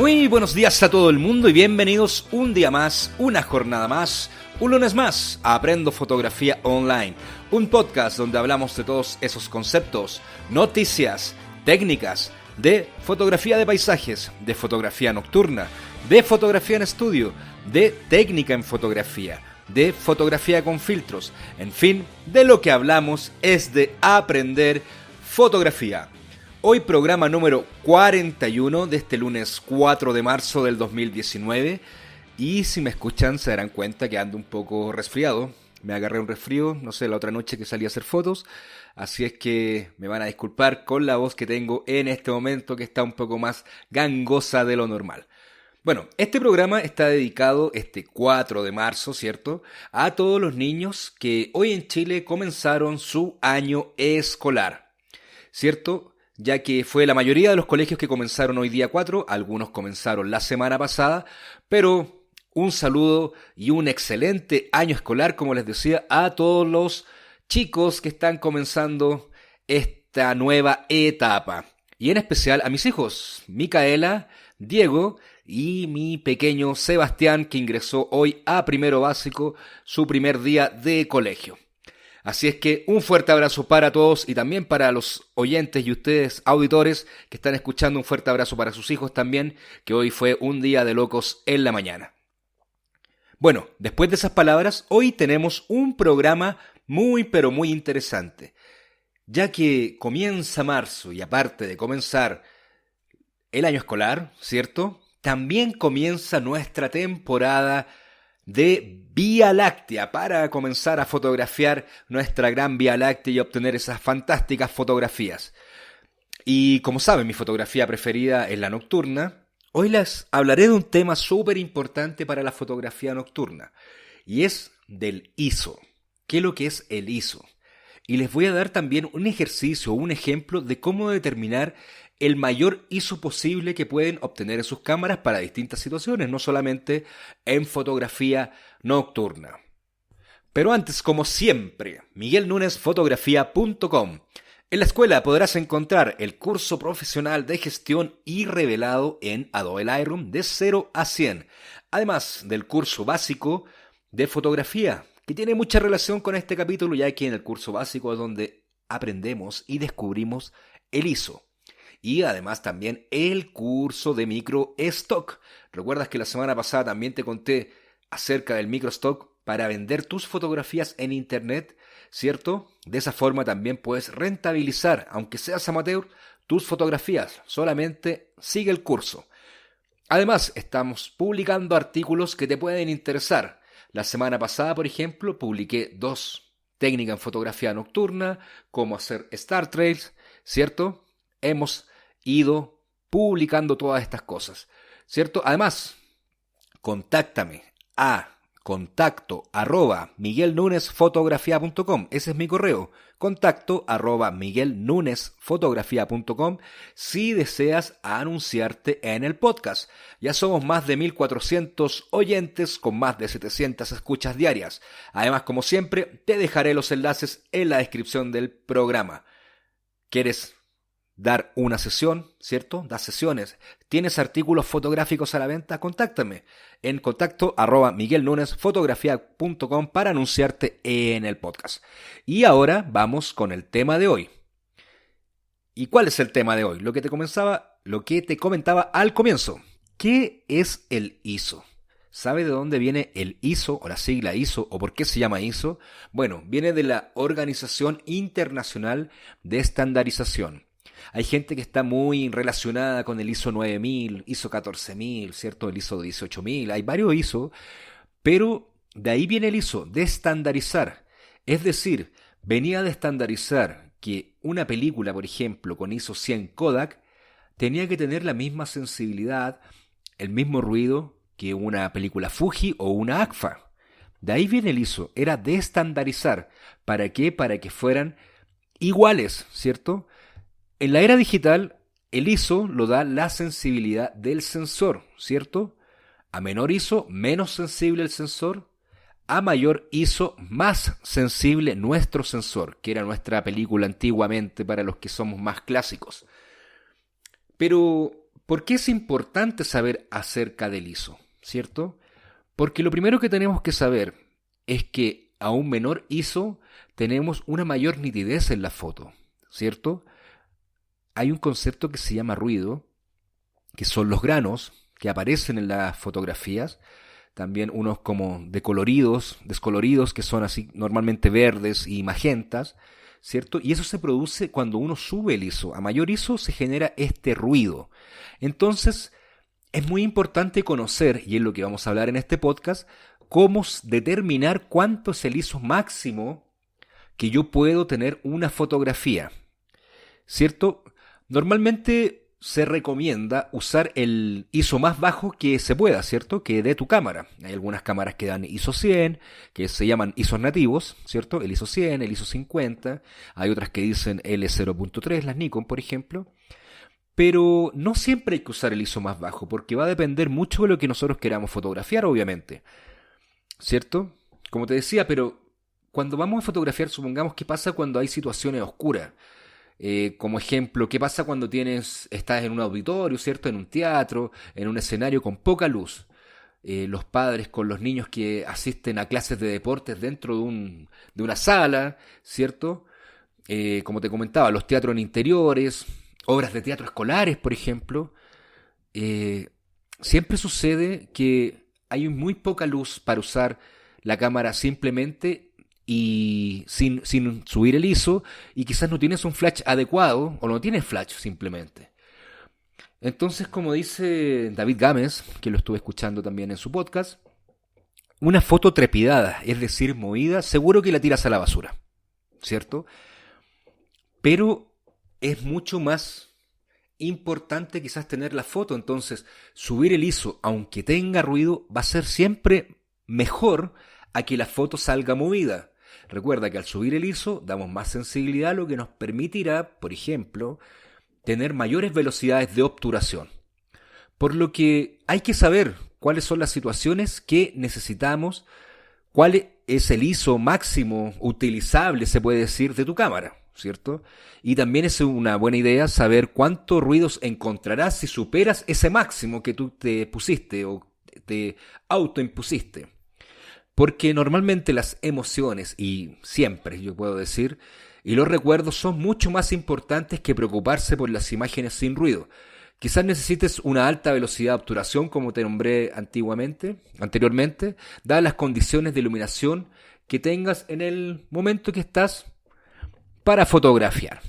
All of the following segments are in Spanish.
Muy buenos días a todo el mundo y bienvenidos un día más, una jornada más, un lunes más a Aprendo Fotografía Online, un podcast donde hablamos de todos esos conceptos, noticias, técnicas de fotografía de paisajes, de fotografía nocturna, de fotografía en estudio, de técnica en fotografía, de fotografía con filtros, en fin, de lo que hablamos es de aprender fotografía. Hoy programa número 41 de este lunes 4 de marzo del 2019 y si me escuchan se darán cuenta que ando un poco resfriado. Me agarré un resfrío, no sé, la otra noche que salí a hacer fotos, así es que me van a disculpar con la voz que tengo en este momento que está un poco más gangosa de lo normal. Bueno, este programa está dedicado este 4 de marzo, ¿cierto?, a todos los niños que hoy en Chile comenzaron su año escolar, ¿cierto?, ya que fue la mayoría de los colegios que comenzaron hoy día 4, algunos comenzaron la semana pasada, pero un saludo y un excelente año escolar, como les decía, a todos los chicos que están comenzando esta nueva etapa. Y en especial a mis hijos, Micaela, Diego y mi pequeño Sebastián, que ingresó hoy a primero básico, su primer día de colegio. Así es que un fuerte abrazo para todos y también para los oyentes y ustedes auditores que están escuchando, un fuerte abrazo para sus hijos también, que hoy fue un día de locos en la mañana. Bueno, después de esas palabras, hoy tenemos un programa muy pero muy interesante, ya que comienza marzo y aparte de comenzar el año escolar, ¿cierto?, también comienza nuestra temporada de Vía Láctea para comenzar a fotografiar nuestra gran Vía Láctea y obtener esas fantásticas fotografías. Y como saben, mi fotografía preferida es la nocturna. Hoy les hablaré de un tema súper importante para la fotografía nocturna y es del ISO. ¿Qué es lo que es el ISO? Y les voy a dar también un ejercicio o un ejemplo de cómo determinar el mayor ISO posible que pueden obtener en sus cámaras para distintas situaciones, no solamente en fotografía nocturna. Pero antes, como siempre, miguelnunesfotografia.com. En la escuela podrás encontrar el curso profesional de gestión y revelado en Adobe Lightroom de 0 a 100, además del curso básico de fotografía, que tiene mucha relación con este capítulo, ya que en el curso básico es donde aprendemos y descubrimos el ISO. Y además también el curso de micro stock. ¿Recuerdas que la semana pasada también te conté acerca del micro stock para vender tus fotografías en internet? ¿Cierto? De esa forma también puedes rentabilizar, aunque seas amateur, tus fotografías. Solamente sigue el curso. Además, estamos publicando artículos que te pueden interesar. La semana pasada, por ejemplo, publiqué 2 técnicas en fotografía nocturna, cómo hacer star trails, ¿cierto? Hemos ido publicando todas estas cosas, ¿cierto? Además, contáctame a contacto@miguelnunesfotografia.com. Ese es mi correo, contacto@miguelnunesfotografia.com si deseas anunciarte en el podcast. Ya somos más de 1.400 oyentes con más de 700 escuchas diarias. Además, como siempre, te dejaré los enlaces en la descripción del programa. ¿Quieres dar una sesión, cierto? Das sesiones. ¿Tienes artículos fotográficos a la venta? Contáctame en contacto@miguelnunesfotografia.com para anunciarte en el podcast. Y ahora vamos con el tema de hoy. ¿Y cuál es el tema de hoy? Lo que te comentaba al comienzo. ¿Qué es el ISO? ¿Sabe de dónde viene el ISO o la sigla ISO o por qué se llama ISO? Bueno, viene de la Organización Internacional de Estandarización. Hay gente que está muy relacionada con el ISO 9000, ISO 14000, ¿cierto? El ISO 18000, hay varios ISO, pero de ahí viene el ISO, de estandarizar. Es decir, venía de estandarizar que una película, por ejemplo, con ISO 100 Kodak, tenía que tener la misma sensibilidad, el mismo ruido que una película Fuji o una Agfa. De ahí viene el ISO, era de estandarizar. ¿Para qué? Para que fueran iguales, ¿cierto? En la era digital, el ISO lo da la sensibilidad del sensor, ¿cierto? A menor ISO, menos sensible el sensor. A mayor ISO, más sensible nuestro sensor, que era nuestra película antiguamente para los que somos más clásicos. Pero ¿Por qué es importante saber acerca del ISO? ¿Cierto? Porque lo primero que tenemos que saber es que a un menor ISO tenemos una mayor nitidez en la foto, ¿cierto? Hay un concepto que se llama ruido, que son los granos que aparecen en las fotografías, también unos como decoloridos, descoloridos, que son así normalmente verdes y magentas, ¿cierto? Y eso se produce cuando uno sube el ISO. A mayor ISO se genera este ruido. Entonces, es muy importante conocer, y es lo que vamos a hablar en este podcast, cómo determinar cuánto es el ISO máximo que yo puedo tener una fotografía, ¿cierto? Normalmente se recomienda usar el ISO más bajo que se pueda, ¿cierto? Que dé tu cámara. Hay algunas cámaras que dan ISO 100, que se llaman ISOs nativos, ¿cierto? El ISO 100, el ISO 50. Hay otras que dicen L0.3, las Nikon, por ejemplo. Pero no siempre hay que usar el ISO más bajo, porque va a depender mucho de lo que nosotros queramos fotografiar, obviamente, ¿cierto? Como te decía, pero cuando vamos a fotografiar, supongamos qué pasa cuando hay situaciones oscuras. Como ejemplo, ¿qué pasa cuando estás en un auditorio, ¿cierto? En un teatro, en un escenario con poca luz? Los padres con los niños que asisten a clases de deportes dentro de una sala, ¿cierto? Como te comentaba, los teatros en interiores, obras de teatro escolares, por ejemplo. Siempre sucede que hay muy poca luz para usar la cámara simplemente y sin subir el ISO, y quizás no tienes un flash adecuado o no tienes flash simplemente. Entonces, como dice David Gámez, que lo estuve escuchando también en su podcast, una foto trepidada, es decir, movida, seguro que la tiras a la basura, ¿cierto? Pero es mucho más importante quizás tener la foto. Entonces, subir el ISO, aunque tenga ruido, va a ser siempre mejor a que la foto salga movida. Recuerda que al subir el ISO damos más sensibilidad, lo que nos permitirá, por ejemplo, tener mayores velocidades de obturación. Por lo que hay que saber cuáles son las situaciones que necesitamos, cuál es el ISO máximo utilizable, se puede decir, de tu cámara, ¿cierto? Y también es una buena idea saber cuántos ruidos encontrarás si superas ese máximo que tú te pusiste o te autoimpusiste. Porque normalmente las emociones, y siempre yo puedo decir, y los recuerdos son mucho más importantes que preocuparse por las imágenes sin ruido. Quizás necesites una alta velocidad de obturación, como te nombré anteriormente, dadas las condiciones de iluminación que tengas en el momento que estás para fotografiar.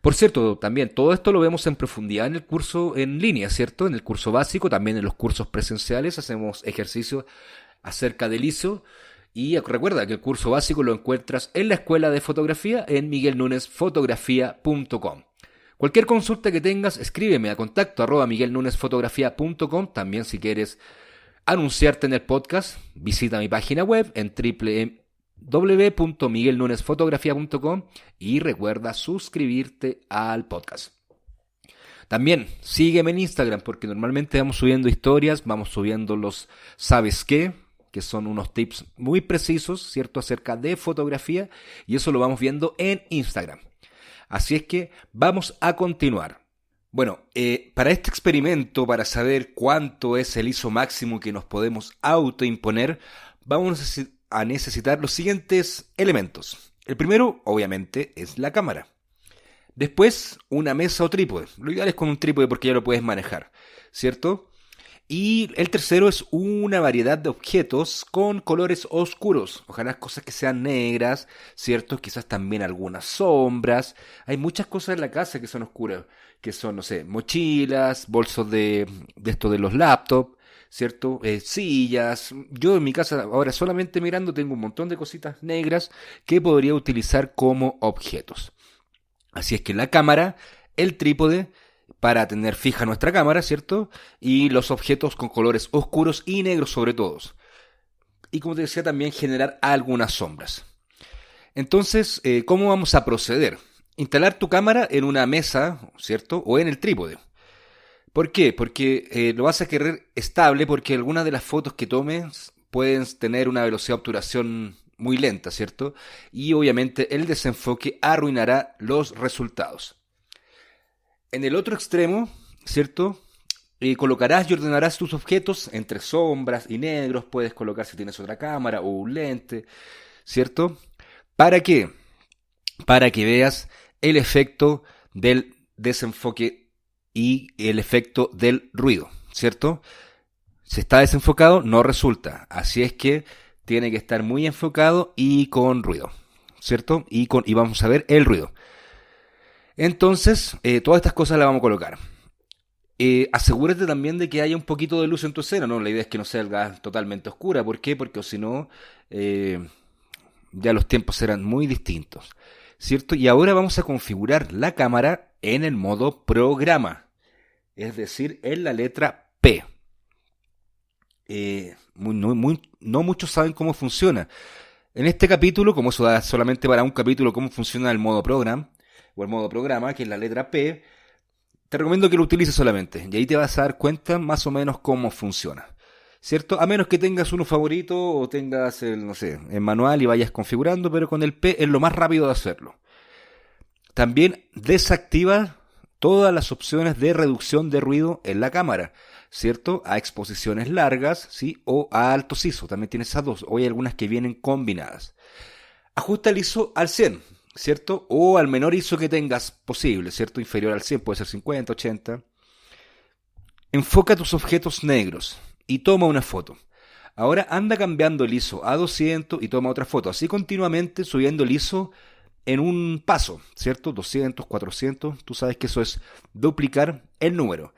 Por cierto, también todo esto lo vemos en profundidad en el curso en línea, ¿cierto? En el curso básico, también en los cursos presenciales hacemos ejercicios acerca del ISO, y recuerda que el curso básico lo encuentras en la Escuela de Fotografía en miguelnunesfotografia.com. Cualquier consulta que tengas, escríbeme a contacto@miguelnunesfotografia.com. También si quieres anunciarte en el podcast, visita mi página web en www.miguelnunesfotografia.com y recuerda suscribirte al podcast. También sígueme en Instagram, porque normalmente vamos subiendo historias, vamos subiendo los ¿sabes qué?, que son unos tips muy precisos, ¿cierto?, acerca de fotografía, y eso lo vamos viendo en Instagram. Así es que vamos a continuar. Bueno, para este experimento, para saber cuánto es el ISO máximo que nos podemos autoimponer, vamos a necesitar los siguientes elementos. El primero, obviamente, es la cámara. Después, una mesa o trípode. Lo ideal es con un trípode porque ya lo puedes manejar, ¿cierto? Y el tercero es una variedad de objetos con colores oscuros. Ojalá cosas que sean negras, ¿cierto? Quizás también algunas sombras. Hay muchas cosas en la casa que son oscuras, que son, no sé, mochilas, bolsos de esto de los laptops, ¿cierto? Sillas. Yo en mi casa ahora solamente mirando tengo un montón de cositas negras que podría utilizar como objetos. Así es que la cámara, el trípode, para tener fija nuestra cámara, ¿cierto? Y los objetos con colores oscuros y negros sobre todo. Y como te decía, también generar algunas sombras. Entonces, ¿cómo vamos a proceder? Instalar tu cámara en una mesa, ¿cierto? O en el trípode. ¿Por qué? Porque lo vas a querer estable, porque algunas de las fotos que tomes pueden tener una velocidad de obturación muy lenta, ¿cierto? Y obviamente el desenfoque arruinará los resultados. En el otro extremo, ¿cierto?, colocarás y ordenarás tus objetos entre sombras y negros. Puedes colocar si tienes otra cámara o un lente, ¿cierto? ¿Para qué? Para que veas el efecto del desenfoque y el efecto del ruido, ¿cierto? Si está desenfocado, no resulta. Así es que tiene que estar muy enfocado y con ruido, ¿cierto? Y vamos a ver el ruido. Entonces, todas estas cosas las vamos a colocar. Asegúrate también de que haya un poquito de luz en tu escena, ¿no? La idea es que no salga totalmente oscura. ¿Por qué? Porque si no, ya los tiempos serán muy distintos, ¿cierto? Y ahora vamos a configurar la cámara en el modo programa, es decir, en la letra P. No muchos saben cómo funciona. En este capítulo, como eso da solamente para un capítulo cómo funciona el modo program, o el modo programa, que es la letra P, te recomiendo que lo utilices solamente, y ahí te vas a dar cuenta más o menos cómo funciona, ¿cierto? A menos que tengas uno favorito o tengas el, no sé, el manual y vayas configurando, pero con el P es lo más rápido de hacerlo. También desactiva todas las opciones de reducción de ruido en la cámara, ¿cierto? A exposiciones largas, ¿sí? O a altos ISO, también tienes esas dos, o hay algunas que vienen combinadas. Ajusta el ISO al 100, ¿cierto? O al menor ISO que tengas posible, ¿cierto? Inferior al 100, puede ser 50, 80. Enfoca tus objetos negros y toma una foto. Ahora anda cambiando el ISO a 200 y toma otra foto, así continuamente subiendo el ISO en un paso, ¿cierto? 200, 400, tú sabes que eso es duplicar el número.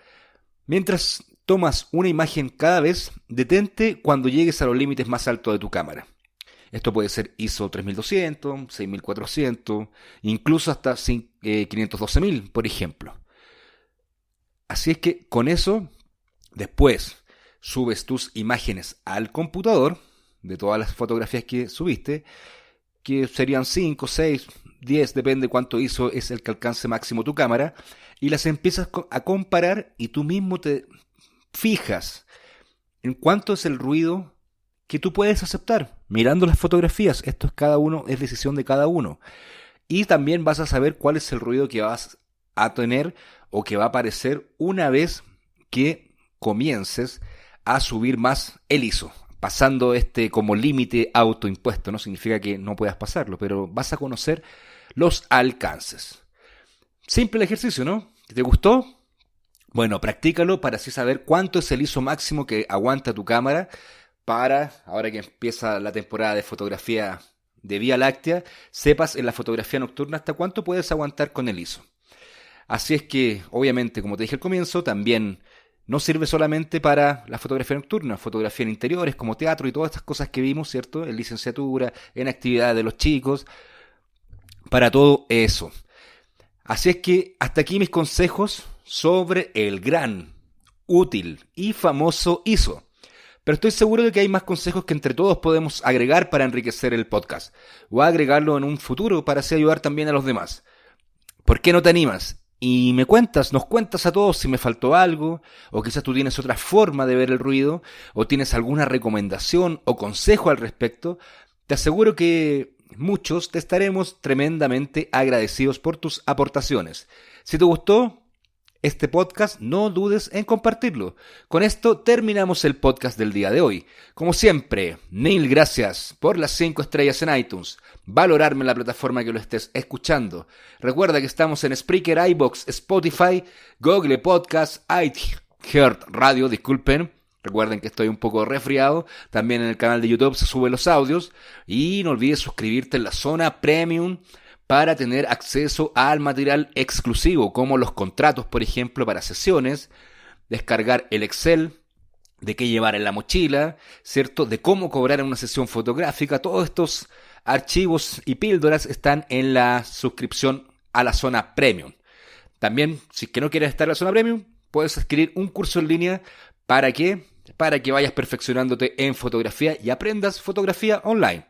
Mientras tomas una imagen cada vez, detente cuando llegues a los límites más altos de tu cámara. Esto puede ser ISO 3200, 6400, incluso hasta 512.000, por ejemplo. Así es que con eso, después subes tus imágenes al computador, de todas las fotografías que subiste, que serían 5, 6, 10, depende cuánto ISO es el que alcance máximo tu cámara, y las empiezas a comparar y tú mismo te fijas en cuánto es el ruido que tú puedes aceptar mirando las fotografías. Esto es decisión de cada uno. Y también vas a saber cuál es el ruido que vas a tener o que va a aparecer una vez que comiences a subir más el ISO. Pasando como límite autoimpuesto, no significa que no puedas pasarlo, pero vas a conocer los alcances. Simple el ejercicio, ¿no? ¿Te gustó? Bueno, practícalo para así saber cuánto es el ISO máximo que aguanta tu cámara para, ahora que empieza la temporada de fotografía de Vía Láctea, sepas en la fotografía nocturna hasta cuánto puedes aguantar con el ISO. Así es que, obviamente, como te dije al comienzo, también no sirve solamente para la fotografía nocturna, fotografía en interiores como teatro y todas estas cosas que vimos, ¿cierto? En licenciatura, en actividades de los chicos, para todo eso. Así es que hasta aquí mis consejos sobre el gran, útil y famoso ISO. Pero estoy seguro de que hay más consejos que entre todos podemos agregar para enriquecer el podcast, o agregarlo en un futuro para así ayudar también a los demás. ¿Por qué no te animas? Y nos cuentas a todos si me faltó algo, o quizás tú tienes otra forma de ver el ruido, o tienes alguna recomendación o consejo al respecto. Te aseguro que muchos te estaremos tremendamente agradecidos por tus aportaciones. Si te gustó este podcast, no dudes en compartirlo. Con esto terminamos el podcast del día de hoy. Como siempre, mil gracias por las 5 estrellas en iTunes, valorarme en la plataforma que lo estés escuchando. Recuerda que estamos en Spreaker, iVoox, Spotify, Google Podcast, iHeart Radio, disculpen. Recuerden que estoy un poco resfriado. También en el canal de YouTube se suben los audios. Y no olvides suscribirte en la zona Premium para tener acceso al material exclusivo, como los contratos, por ejemplo, para sesiones, descargar el Excel, de qué llevar en la mochila, ¿cierto? De cómo cobrar en una sesión fotográfica. Todos estos archivos y píldoras están en la suscripción a la zona Premium. También, si es que no quieres estar en la zona Premium, puedes adquirir un curso en línea. ¿Para qué? Para que vayas perfeccionándote en fotografía y aprendas fotografía online.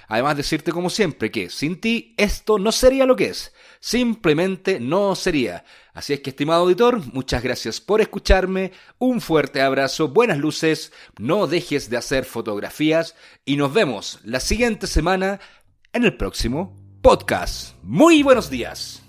Además decirte como siempre que sin ti esto no sería lo que es. Simplemente no sería. Así es que, estimado auditor, muchas gracias por escucharme. Un fuerte abrazo, buenas luces, no dejes de hacer fotografías y nos vemos la siguiente semana en el próximo podcast. Muy buenos días.